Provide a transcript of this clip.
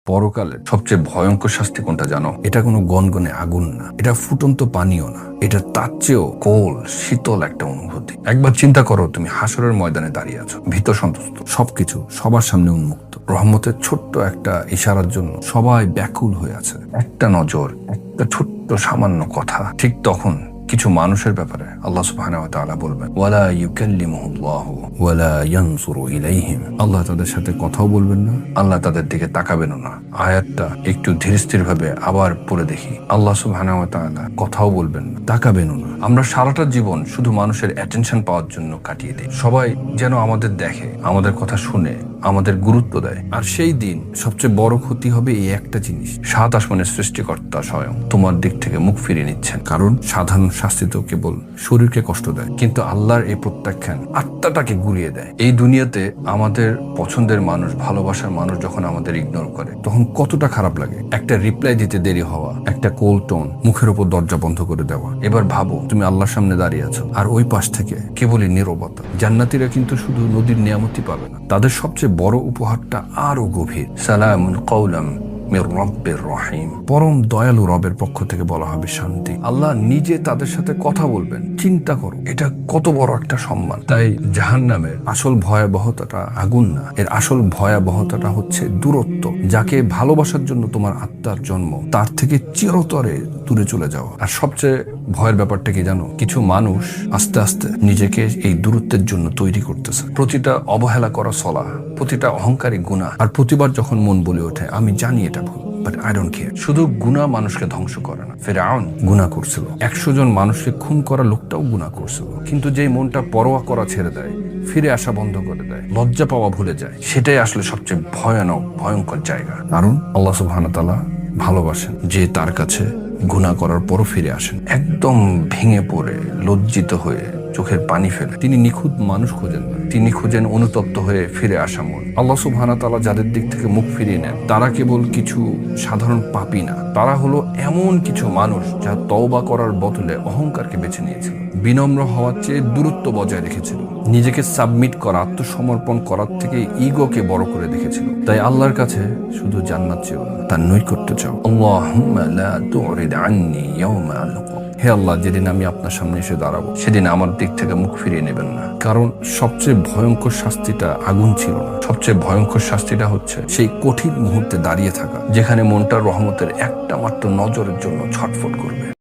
পরকালের সবচেয়ে ভয়ঙ্কর শাস্তি কোনটা জানো? এটা কোনো গনগনে আগুন না, এটা ফুটন্ত পানিও না, এটা তার চেয়েও কোল শীতল একটা অনুভূতি। একবার চিন্তা করো, তুমি হাসরের ময়দানে দাঁড়িয়ে আছো, ভীত সন্ত্রস্ত, সবকিছু সবার সামনে উন্মুক্ত। রহমতের ছোট্ট একটা ইশারার জন্য সবাই ব্যাকুল হয়ে আছে। একটা নজর, একটা ছোট্ট সামান্য কথা। ঠিক তখন কিছু মানুষের ব্যাপারে আল্লাহ সুবহানাহু ওয়া তাআলা বলবেন, ওয়ালা ইউকাল্লিমুহুল্লাহু ওয়ালা ইয়ানজুরু ইলাইহিম। আল্লাহ তাদের সাথে কথাও বলবেন না, আল্লাহ তাদের দিকে তাকাবেনও না। আয়াতটা একটু ধীরস্থির ভাবে আবার পড়ে দেখি। আল্লাহ সুবহানাহু ওয়া তাআলা কথাও বলবেন না, তাকাবেনও না। আমরা সারাটা জীবন শুধু মানুষের অ্যাটেনশন পাওয়ার জন্য কাটিয়ে দিই। সবাই যেন আমাদের দেখে, আমাদের কথা শুনে, আমাদের গুরুত্ব দেয়। আর সেই দিন সবচেয়ে বড় ক্ষতি হবে এই একটা জিনিস, সাত আসমানের সৃষ্টিকর্তা স্বয়ং তোমার দিক থেকে মুখ ফিরিয়ে নিচ্ছেন। কারণ সাধারণ শাস্তি তো কেবল শরীরকে কষ্ট দেয়, কিন্তু আল্লাহর এই প্রত্যাখ্যান আত্মাটাকে গুলিয়ে দেয়। এই দুনিয়াতে আমাদের পছন্দের মানুষ, ভালোবাসার মানুষ যখন আমাদের ইগনোর করে, তখন কতটা খারাপ লাগে। একটা রিপ্লাই দিতে দেরি হওয়া, একটা কোল টোন, মুখের উপর দরজা বন্ধ করে দেওয়া। এবার ভাবো, তুমি আল্লাহর সামনে দাঁড়িয়ে আছো, আর ওই পাশ থেকে কেবলই নীরবতা। জান্নাতীরা কিন্তু শুধু নদীর নিয়ামতই পাবে না, তাদের সবচেয়ে বড় উপহারটা আরো গভীর। সালামুন কওলাম মির রাব্বির রহিম। পরম দয়ালু রবের পক্ষ থেকে বলা হবে শান্তি। আল্লাহ নিজে তাদের সাথে কথা বলবেন। চিন্তা করো, এটা কত বড় একটা সম্মান। তাই জাহান্নামের আসল ভয়াবহতাটা আগুন না, এর আসল ভয়াবহতাটা হচ্ছে দূরত্ব। যাকে ভালোবাসার জন্য তোমার আত্মার জন্ম, তার থেকে চিরতরে দূরে চলে যাওয়া। আর সবচেয়ে ভয়ের ব্যাপারটা কি জানো? কিছু মানুষ আস্তে আস্তে নিজেকে এই দূরত্বের জন্য তৈরি করতেছে। প্রতিটা অবহেলা করা সলা, প্রতিটা অহংকারী গুনাহ, আর প্রতিবার যখন মন বলে ওঠে আমি জানি এটা ভুল, বাট আই ডোন্ট কেয়ার। শুধু গুনাহ মানুষকে ধ্বংস করে না। ফিরআউন গুনাহ করছিল, 100 জন মানুষকে খুন করা লোকটাও গুনাহ করছিল। কিন্তু যেই মনটা পরোয়া করা ছেড়ে দেয়, ফিরে আসা বন্ধ করে দেয়, লজ্জা পাওয়া ভুলে যায়, সেটাই আসলে সবচেয়ে ভয়ানক ভয়ঙ্কর জায়গা। কারণ আল্লাহ সুবহানাহু ওয়া তাআলা ভালোবাসেন যে তার কাছে গুনাহ করার পরও ফিরে আসেন, একদম ভেঙে পড়ে, লজ্জিত হয়ে, চোখের পানি ফেলে। তিনি নিখুঁত মানুষ খোঁজেন না, তিনি খোঁজেন অনুতপ্ত হয়ে ফিরে আসা মন। আল্লাহ সুবহানাহু ওয়া তাআলা যাদের দিক থেকে মুখ ফিরিয়ে নেন, তারা কেবল কিছু সাধারণ পাপী না, তারা হলো এমন কিছু মানুষ যা তওবা করার বদলে অহংকারকে বেছে নিয়েছিল, বিনম্র হওয়ার চেয়ে দূরত্ব বজায় রেখেছিল, নিজেকে সাবমিট করা, আত্মসমর্পণ করার থেকে ইগোকে বড় করে দেখেছিল। তাই আল্লাহর কাছে শুধু জান্নাত চেও না, তার নৈকট্য চাও। আল্লাহুম্মা লা তুরিদ আন্নী ইয়াওমা আলকা। হে আল্লাহ, যেদিন আমি আপনার সামনে এসে দাঁড়াবো, সেদিন আমার দিক থেকে মুখ ফিরিয়ে নেবেন না। কারণ সবচেয়ে ভয়ঙ্কর শাস্তিটা আগুন ছিল না, সবচেয়ে ভয়ঙ্কর শাস্তিটা হচ্ছে সেই কঠিন মুহূর্তে দাঁড়িয়ে থাকা, যেখানে মনটা রহমতের একটা মাত্র নজরের জন্য ছটফট করবে।